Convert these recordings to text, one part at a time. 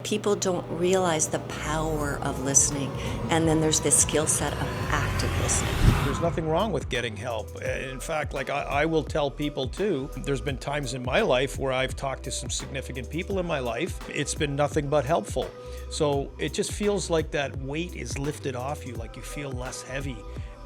People don't realize the power of listening. And then there's this skill set of active listening. There's nothing wrong with getting help. In fact, like I will tell people too, there's been times in my life where I've talked to some significant people in my life. It's been nothing but helpful. So it just feels like that weight is lifted off you, like you feel less heavy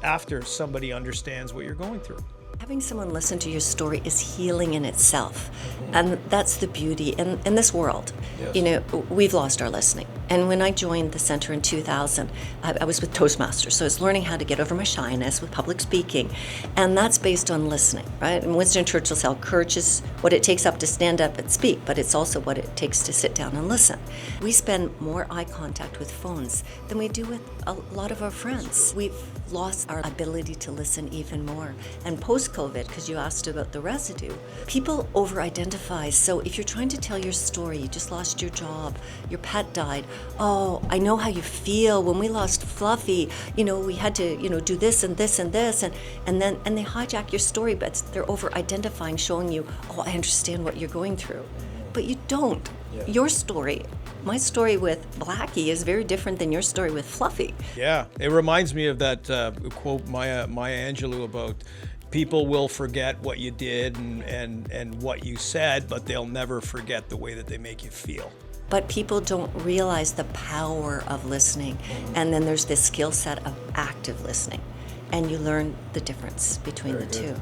after somebody understands what you're going through. Having someone listen to your story is healing in itself. And that's the beauty in this world. Yes. You know, we've lost our listening. And when I joined the center in 2000, I was with Toastmasters. So I was learning how to get over my shyness with public speaking. And that's based on listening, right? And Winston Churchill said, courage is what it takes up to stand up and speak, but it's also what it takes to sit down and listen. We spend more eye contact with phones than we do with a lot of our friends. We've lost our ability to listen even more. And post-COVID, because you asked about the residue, people over-identify. So if you're trying to tell your story, you just lost your job, your pet died, oh, I know how you feel. When we lost Fluffy, we had to, do this and this and this, and they hijack your story, but they're over-identifying, showing you, oh, I understand what you're going through. But you don't. Yeah. Your story, my story with Blackie is very different than your story with Fluffy. Yeah, it reminds me of that quote Maya Angelou about people will forget what you did and what you said, but they'll never forget the way that they make you feel. But people don't realize the power of listening. And then there's this skill set of active listening. And you learn the difference between the two.